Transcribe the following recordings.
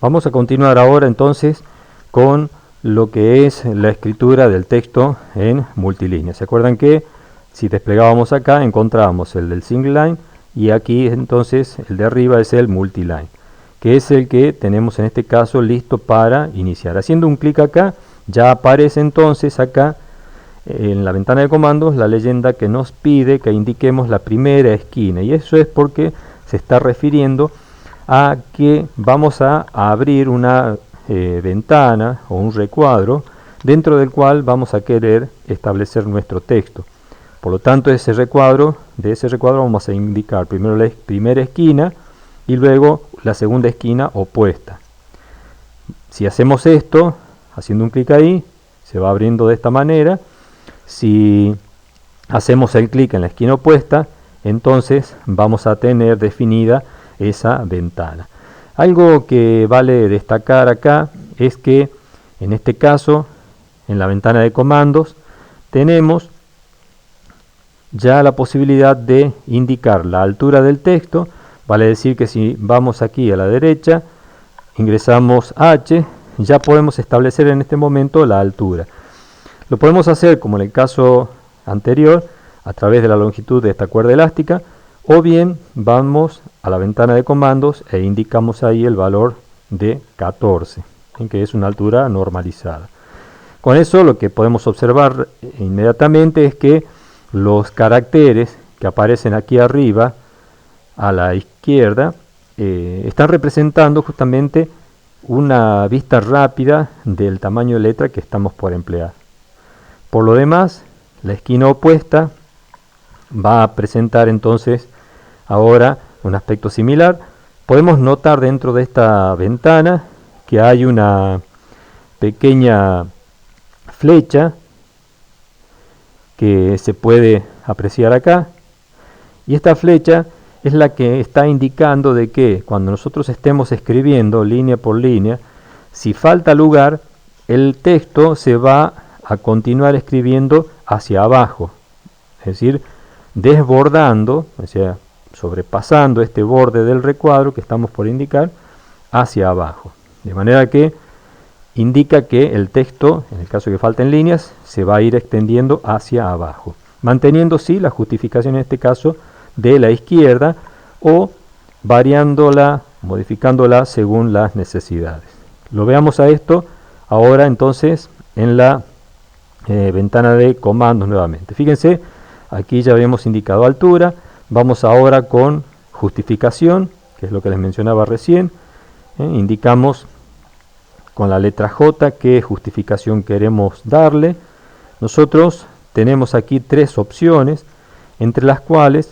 Vamos a continuar ahora entonces con lo que es la escritura del texto en multilínea. ¿Se acuerdan que si desplegábamos acá encontrábamos el del single line y aquí entonces el de arriba es el multiline, que es el que tenemos en este caso listo para iniciar? Haciendo un clic acá ya aparece entonces acá en la ventana de comandos la leyenda que nos pide que indiquemos la primera esquina, y eso es porque se está refiriendo a que vamos a abrir una ventana o un recuadro dentro del cual vamos a querer establecer nuestro texto. Por lo tanto, de ese recuadro vamos a indicar primero la primera esquina y luego la segunda esquina opuesta. Si hacemos esto, haciendo un clic ahí, se va abriendo de esta manera. Si hacemos el clic en la esquina opuesta, entonces vamos a tener definida esa ventana. Algo que vale destacar acá es que en este caso, en la ventana de comandos, tenemos ya la posibilidad de indicar la altura del texto. Vale decir que si vamos aquí a la derecha, ingresamos H, ya podemos establecer en este momento la altura. Lo podemos hacer como en el caso anterior, a través de la longitud de esta cuerda elástica, o bien vamos a la ventana de comandos e indicamos ahí el valor de 14, que es una altura normalizada. Con eso lo que podemos observar inmediatamente es que los caracteres que aparecen aquí arriba a la izquierda están representando justamente una vista rápida del tamaño de letra que estamos por emplear. Por lo demás, la esquina opuesta va a presentar entonces ahora un aspecto similar. Podemos notar dentro de esta ventana que hay una pequeña flecha que se puede apreciar acá, y esta flecha es la que está indicando de que cuando nosotros estemos escribiendo línea por línea, si falta lugar, el texto se va a continuar escribiendo hacia abajo, es decir, desbordando, o sea, sobrepasando este borde del recuadro que estamos por indicar hacia abajo, de manera que indica que el texto, en el caso que falten líneas, se va a ir extendiendo hacia abajo, manteniendo sí la justificación en este caso de la izquierda o variándola, modificándola según las necesidades. Lo veamos a esto ahora entonces en la ventana de comandos nuevamente. Fíjense, aquí ya habíamos indicado altura. Vamos ahora con justificación, que es lo que les mencionaba recién. Indicamos con la letra J qué justificación queremos darle. Nosotros tenemos aquí tres opciones, entre las cuales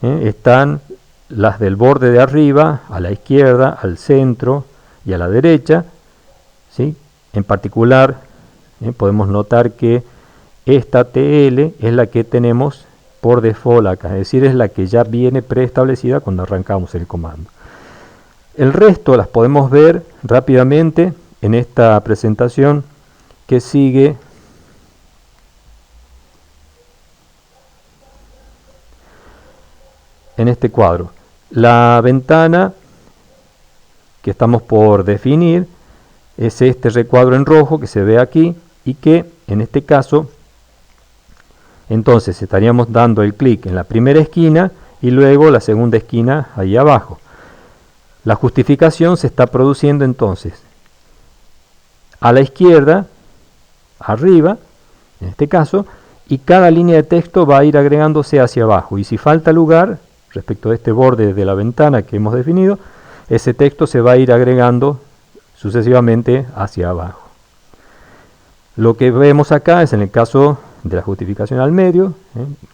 están las del borde de arriba, a la izquierda, al centro y a la derecha, ¿sí? En particular, podemos notar que esta TL es la que tenemos por default acá, es decir, es la que ya viene preestablecida cuando arrancamos el comando. El resto las podemos ver rápidamente en esta presentación que sigue en este cuadro. La ventana que estamos por definir es este recuadro en rojo que se ve aquí y que en este caso entonces estaríamos dando el clic en la primera esquina y luego la segunda esquina ahí abajo. La justificación se está produciendo entonces a la izquierda, arriba, en este caso, y cada línea de texto va a ir agregándose hacia abajo. Y si falta lugar, respecto a este borde de la ventana que hemos definido, ese texto se va a ir agregando sucesivamente hacia abajo. Lo que vemos acá es en el caso de la justificación al medio,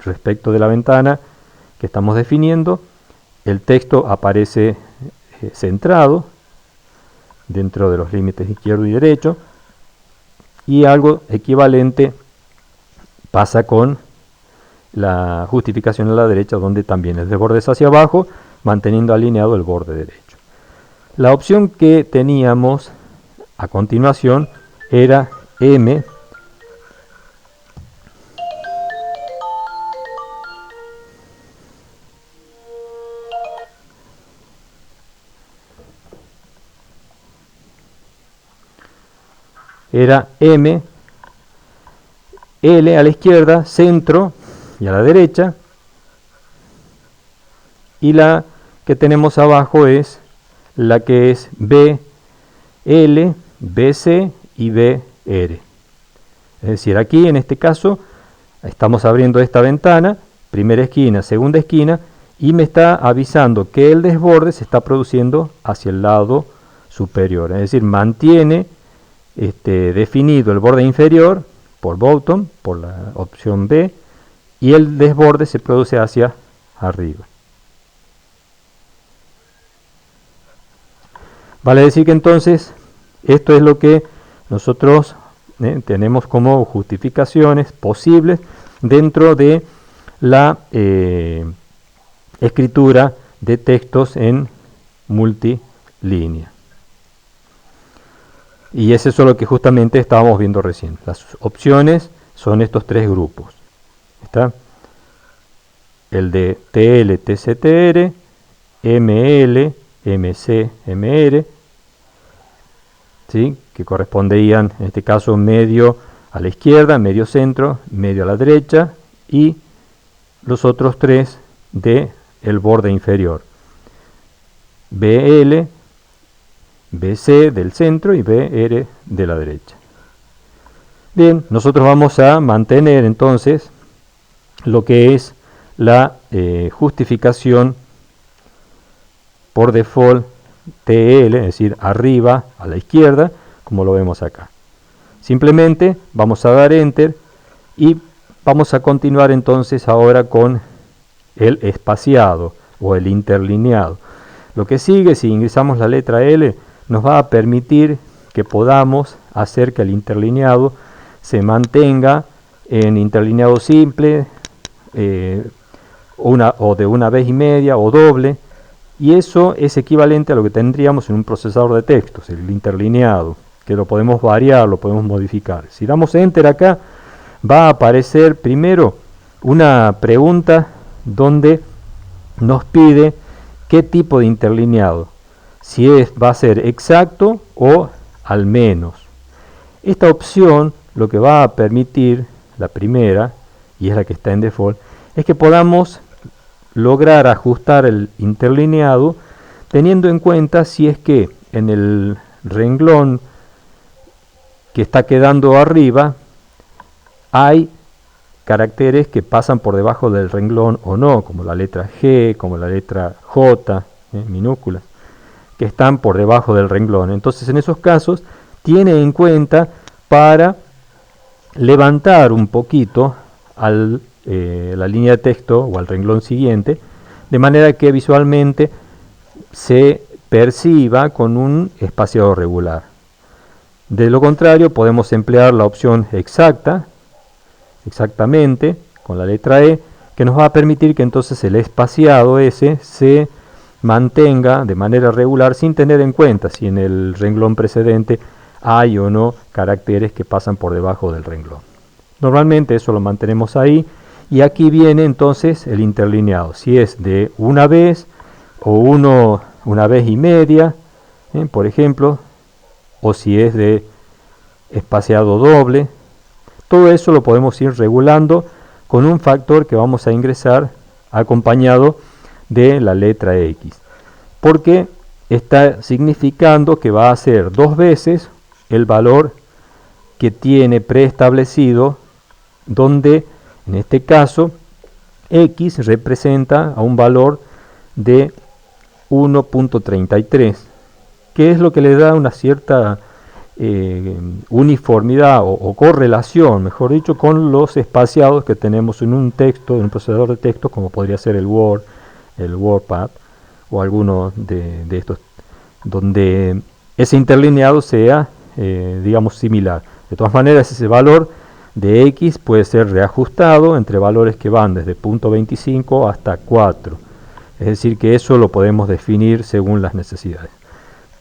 respecto de la ventana que estamos definiendo, el texto aparece centrado dentro de los límites izquierdo y derecho, y algo equivalente pasa con la justificación a la derecha, donde también es de bordes hacia abajo, manteniendo alineado el borde derecho. La opción que teníamos a continuación era M era M, L a la izquierda, centro y a la derecha, y la que tenemos abajo es la que es B, L, BC y BR. Es decir, aquí en este caso estamos abriendo esta ventana, primera esquina, segunda esquina, y me está avisando que el desborde se está produciendo hacia el lado superior. Es decir, mantiene definido el borde inferior por bottom, por la opción B, y el desborde se produce hacia arriba. Vale decir que entonces esto es lo que nosotros tenemos como justificaciones posibles dentro de la escritura de textos en multilínea. Y es eso lo que justamente estábamos viendo recién. Las opciones son estos tres grupos. ¿Está? El de TL, TCTR, ML, MC, MR, ¿sí? Que corresponderían en este caso medio a la izquierda, medio centro, medio a la derecha, y los otros tres de el borde inferior. BL, BC del centro y BR de la derecha. Bien, nosotros vamos a mantener entonces lo que es la justificación por default TL, es decir, arriba a la izquierda, como lo vemos acá. Simplemente vamos a dar Enter y vamos a continuar entonces ahora con el espaciado o el interlineado. Lo que sigue, si ingresamos la letra L, nos va a permitir que podamos hacer que el interlineado se mantenga en interlineado simple, o de una vez y media o doble, y eso es equivalente a lo que tendríamos en un procesador de textos, el interlineado, que lo podemos variar, lo podemos modificar. Si damos Enter acá, va a aparecer primero una pregunta donde nos pide qué tipo de interlineado, si va a ser exacto o al menos. Esta opción lo que va a permitir, la primera, y es la que está en default, es que podamos lograr ajustar el interlineado teniendo en cuenta si es que en el renglón que está quedando arriba hay caracteres que pasan por debajo del renglón o no, como la letra G, como la letra J, minúsculas, que están por debajo del renglón. Entonces en esos casos tiene en cuenta para levantar un poquito la línea de texto o al renglón siguiente, de manera que visualmente se perciba con un espaciado regular. De lo contrario, podemos emplear la opción exactamente, con la letra E, que nos va a permitir que entonces el espaciado ese se mantenga de manera regular sin tener en cuenta si en el renglón precedente hay o no caracteres que pasan por debajo del renglón. Normalmente eso lo mantenemos ahí, y aquí viene entonces el interlineado, si es de una vez o una vez y media, por ejemplo, o si es de espaciado doble. Todo eso lo podemos ir regulando con un factor que vamos a ingresar acompañado de la letra X, porque está significando que va a ser 2 veces el valor que tiene preestablecido, donde en este caso X representa a un valor de 1.33, que es lo que le da una cierta uniformidad o correlación, mejor dicho, con los espaciados que tenemos en un texto, en un procesador de texto, como podría ser el Word, el WordPad o alguno de estos, donde ese interlineado sea, digamos, similar. De todas maneras, ese valor de X puede ser reajustado entre valores que van desde 0.25 hasta 4. Es decir, que eso lo podemos definir según las necesidades.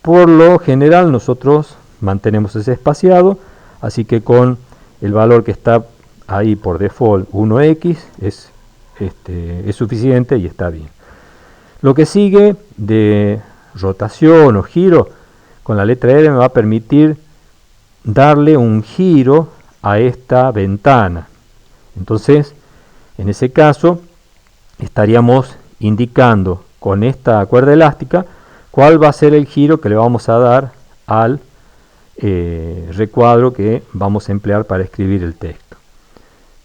Por lo general, nosotros mantenemos ese espaciado, así que con el valor que está ahí por default 1x es suficiente y está bien. Lo que sigue de rotación o giro con la letra R me va a permitir darle un giro a esta ventana. Entonces, en ese caso, estaríamos indicando con esta cuerda elástica cuál va a ser el giro que le vamos a dar al recuadro que vamos a emplear para escribir el texto.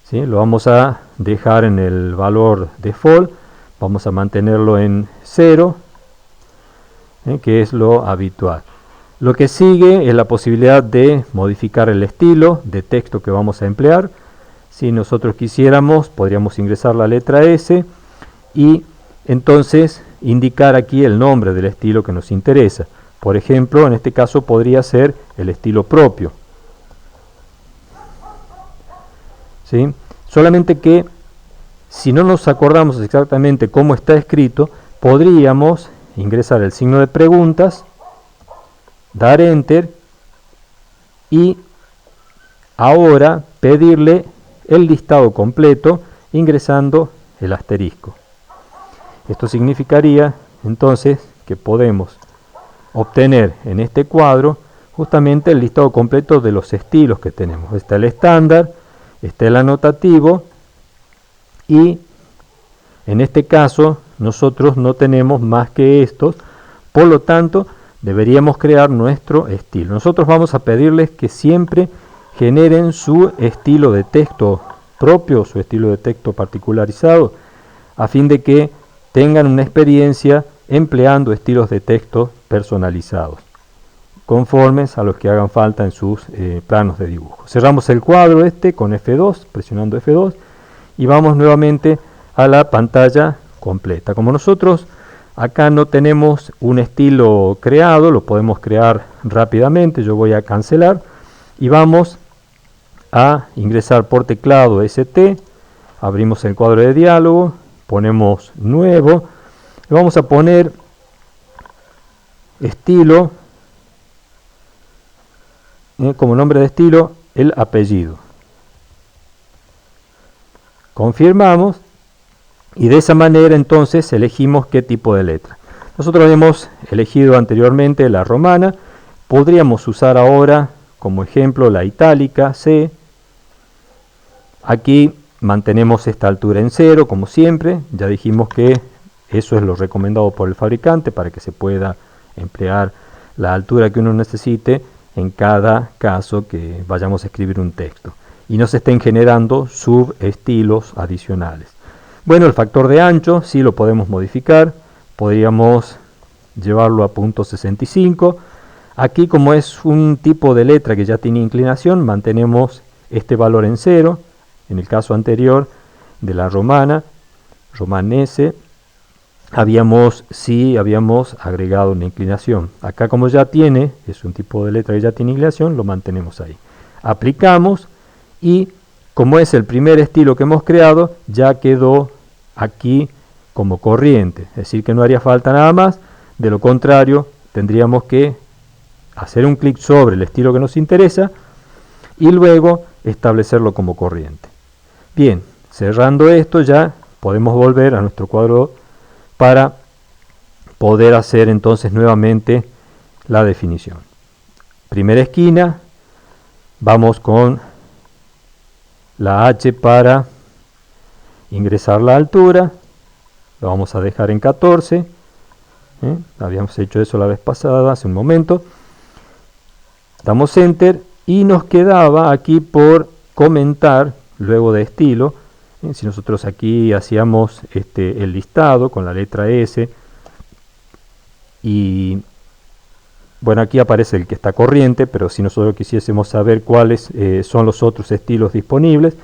¿Sí? Lo vamos a dejar en el valor default, vamos a mantenerlo en 0, que es lo habitual. Lo que sigue es la posibilidad de modificar el estilo de texto que vamos a emplear. Si nosotros quisiéramos, podríamos ingresar la letra S y entonces indicar aquí el nombre del estilo que nos interesa. Por ejemplo, en este caso podría ser el estilo propio. ¿Sí? Solamente que si no nos acordamos exactamente cómo está escrito, podríamos ingresar el signo de preguntas, dar Enter y ahora pedirle el listado completo ingresando el asterisco. Esto significaría entonces que podemos obtener en este cuadro justamente el listado completo de los estilos que tenemos. Está el estándar, está el anotativo y en este caso nosotros no tenemos más que estos, por lo tanto deberíamos crear nuestro estilo. Nosotros vamos a pedirles que siempre generen su estilo de texto propio, su estilo de texto particularizado, a fin de que tengan una experiencia empleando estilos de texto personalizados, conformes a los que hagan falta en sus planos de dibujo. Cerramos el cuadro con F2, presionando F2, y vamos nuevamente a la pantalla completa. Como nosotros acá no tenemos un estilo creado, lo podemos crear rápidamente. Yo voy a cancelar y vamos a ingresar por teclado ST, abrimos el cuadro de diálogo, ponemos nuevo, y vamos a poner estilo, como nombre de estilo, el apellido. Confirmamos y de esa manera entonces elegimos qué tipo de letra. Nosotros habíamos elegido anteriormente la romana, podríamos usar ahora como ejemplo la itálica C. Aquí mantenemos esta altura en 0 como siempre, ya dijimos que eso es lo recomendado por el fabricante para que se pueda emplear la altura que uno necesite en cada caso que vayamos a escribir un texto y no se estén generando subestilos adicionales. Bueno, el factor de ancho sí lo podemos modificar, podríamos llevarlo a .65. Aquí, como es un tipo de letra que ya tiene inclinación, mantenemos este valor en 0. En el caso anterior de la romana, romanese, habíamos agregado una inclinación. Acá, como ya es un tipo de letra que ya tiene inclinación, lo mantenemos ahí. Aplicamos y como es el primer estilo que hemos creado, ya quedó aquí como corriente. Es decir, que no haría falta nada más. De lo contrario, tendríamos que hacer un clic sobre el estilo que nos interesa y luego establecerlo como corriente. Bien, cerrando esto ya podemos volver a nuestro cuadro para poder hacer entonces nuevamente la definición. Primera esquina, vamos con la H para ingresar la altura, lo vamos a dejar en 14, habíamos hecho eso la vez pasada, hace un momento, damos Enter y nos quedaba aquí por comentar luego de estilo. Si nosotros aquí hacíamos el listado con la letra S y bueno, aquí aparece el que está corriente, pero si nosotros quisiésemos saber cuáles son los otros estilos disponibles,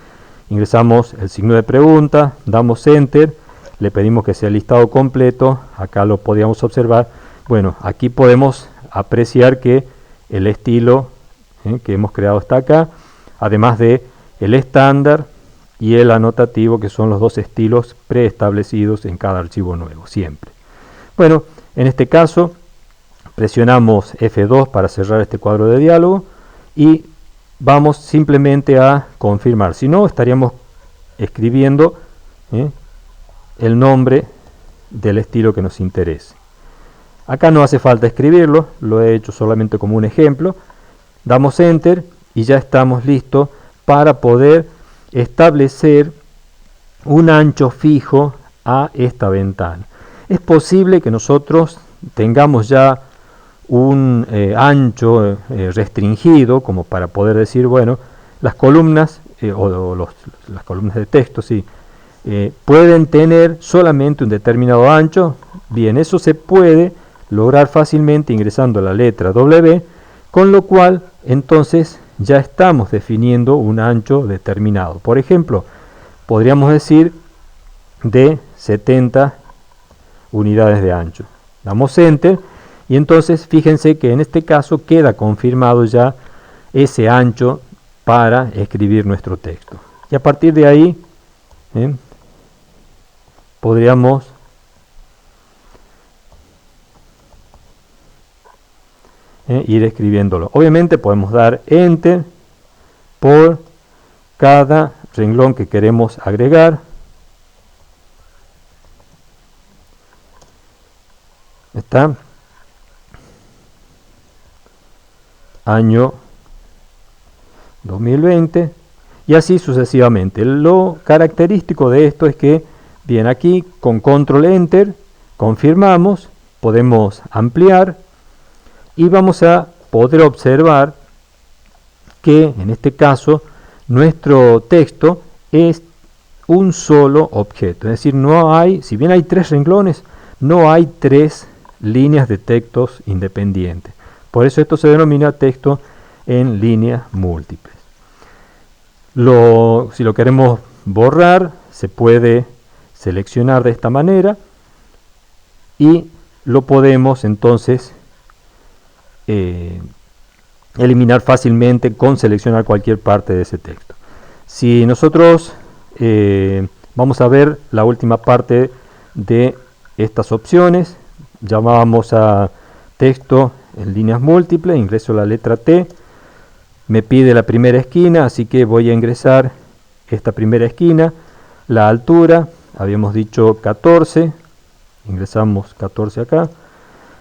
ingresamos el signo de pregunta, damos Enter, le pedimos que sea el listado completo, acá lo podíamos observar. Bueno, aquí podemos apreciar que el estilo que hemos creado está acá, además de el estándar y el anotativo, que son los dos estilos preestablecidos en cada archivo nuevo, siempre. Bueno, en este caso presionamos F2 para cerrar este cuadro de diálogo y vamos simplemente a confirmar. Si no, estaríamos escribiendo el nombre del estilo que nos interese. Acá no hace falta escribirlo, lo he hecho solamente como un ejemplo. Damos Enter y ya estamos listos para poder establecer un ancho fijo a esta ventana. Es posible que nosotros tengamos ya un ancho restringido, como para poder decir, bueno, las columnas las columnas de texto, sí, pueden tener solamente un determinado ancho. Bien, eso se puede lograr fácilmente ingresando la letra W, con lo cual entonces ya estamos definiendo un ancho determinado. Por ejemplo, podríamos decir de 70 unidades de ancho. Damos Enter y entonces fíjense que en este caso queda confirmado ya ese ancho para escribir nuestro texto. Y a partir de ahí podríamos ir escribiéndolo. Obviamente podemos dar Enter por cada renglón que queremos agregar. Está año 2020 y así sucesivamente. Lo característico de esto es que, bien, aquí con Control Enter confirmamos, podemos ampliar y vamos a poder observar que en este caso nuestro texto es un solo objeto, es decir, no hay, si bien hay 3 renglones, no hay 3 líneas de textos independientes. Por eso esto se denomina texto en líneas múltiples. Si lo queremos borrar, se puede seleccionar de esta manera y lo podemos entonces eliminar fácilmente con seleccionar cualquier parte de ese texto. Si nosotros vamos a ver la última parte de estas opciones, llamábamos a texto en líneas múltiples, ingreso la letra T, me pide la primera esquina, así que voy a ingresar esta primera esquina, la altura, habíamos dicho 14, ingresamos 14 acá,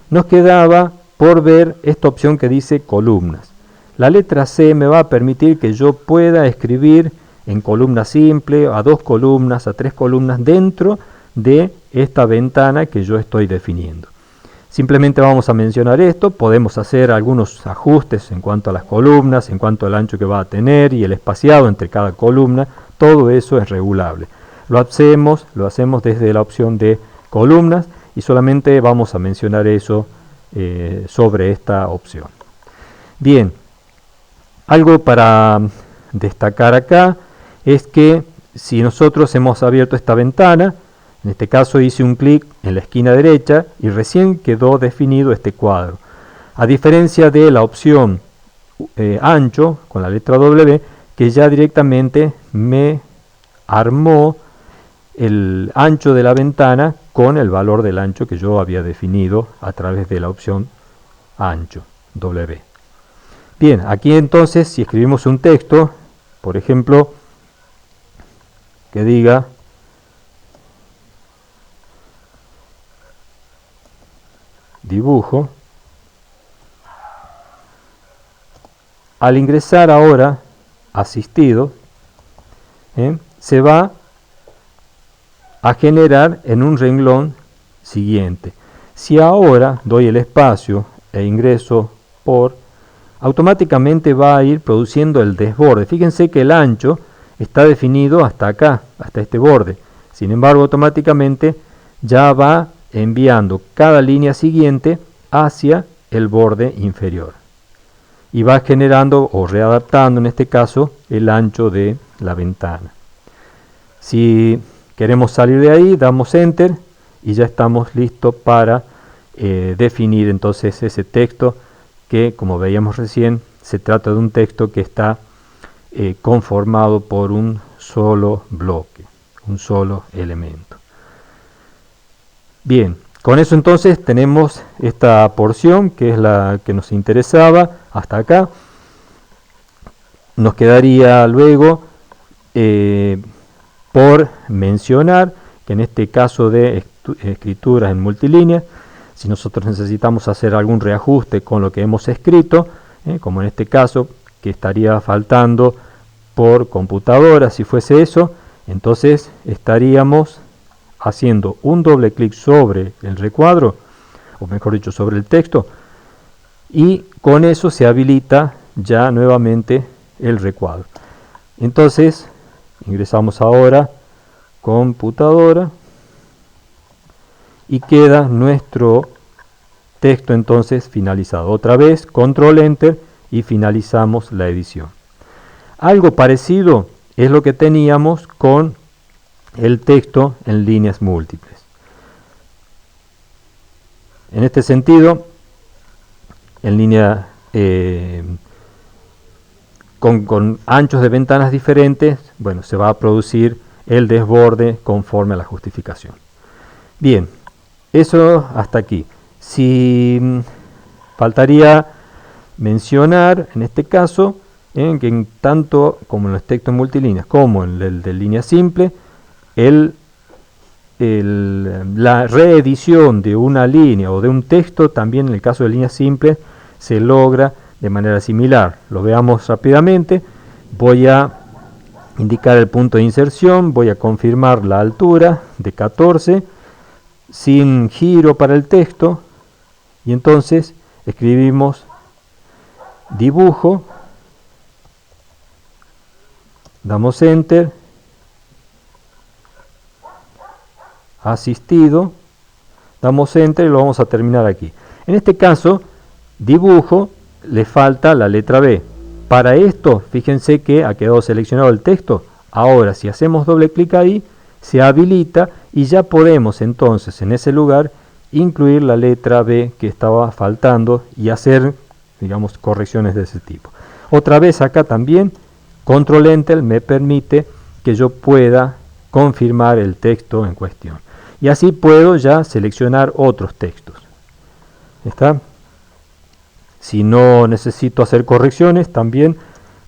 nos quedaba por ver esta opción que dice columnas. La letra C me va a permitir que yo pueda escribir en columna simple, a 2 columnas, a 3 columnas dentro de esta ventana que yo estoy definiendo. Simplemente vamos a mencionar esto, podemos hacer algunos ajustes en cuanto a las columnas, en cuanto al ancho que va a tener y el espaciado entre cada columna, todo eso es regulable. Lo hacemos desde la opción de columnas y solamente vamos a mencionar eso sobre esta opción. Bien, algo para destacar acá es que si nosotros hemos abierto esta ventana, en este caso hice un clic en la esquina derecha y recién quedó definido este cuadro. A diferencia de la opción ancho con la letra W, que ya directamente me armó el ancho de la ventana con el valor del ancho que yo había definido a través de la opción ancho W. Bien, aquí entonces si escribimos un texto, por ejemplo, que diga dibujo, al ingresar ahora asistido, se va a generar en un renglón siguiente. Si ahora doy el espacio e ingreso por, automáticamente va a ir produciendo el desborde. Fíjense que el ancho está definido hasta acá, hasta este borde. Sin embargo, automáticamente ya va enviando cada línea siguiente hacia el borde inferior. Y va generando o readaptando en este caso el ancho de la ventana. Si queremos salir de ahí, damos Enter y ya estamos listos para definir entonces ese texto que, como veíamos recién, se trata de un texto que está conformado por un solo bloque, un solo elemento. Bien, con eso entonces tenemos esta porción que es la que nos interesaba hasta acá. Nos quedaría luego por mencionar que en este caso de escrituras en multilínea, si nosotros necesitamos hacer algún reajuste con lo que hemos escrito, como en este caso, que estaría faltando por computadora. Si fuese eso, entonces estaríamos haciendo un doble clic sobre el recuadro, o mejor dicho, sobre el texto, y con eso se habilita ya nuevamente el recuadro. Entonces ingresamos ahora computadora y queda nuestro texto entonces finalizado. Otra vez control enter y finalizamos la edición. Algo parecido es lo que teníamos con el texto en líneas múltiples. En este sentido, en línea con anchos de ventanas diferentes, bueno, se va a producir el desborde conforme a la justificación. Bien, eso hasta aquí. Si faltaría mencionar en este caso que en tanto como en los textos multilíneas como en el de línea simple, la reedición de una línea o de un texto también en el caso de líneas simples se logra de manera similar. Lo veamos rápidamente. Voy a indicar el punto de inserción, voy a confirmar la altura de 14 sin giro para el texto y entonces escribimos dibujo, damos enter, asistido, damos enter y lo vamos a terminar aquí. En este caso, dibujo, le falta la letra B. Para esto, fíjense que ha quedado seleccionado el texto. Ahora, si hacemos doble clic ahí, se habilita y ya podemos entonces en ese lugar incluir la letra B que estaba faltando y hacer, digamos, correcciones de ese tipo. Otra vez acá también, control enter me permite que yo pueda confirmar el texto en cuestión. Y así puedo ya seleccionar otros textos. ¿Está? Si no necesito hacer correcciones, también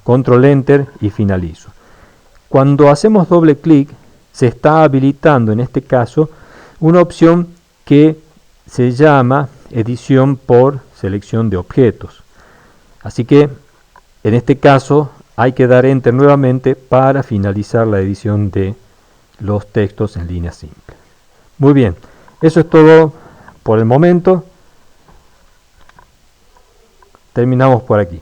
control enter y finalizo. Cuando hacemos doble clic, se está habilitando en este caso una opción que se llama edición por selección de objetos. Así que en este caso hay que dar enter nuevamente para finalizar la edición de los textos en línea simple. Muy bien, eso es todo por el momento. Terminamos por aquí.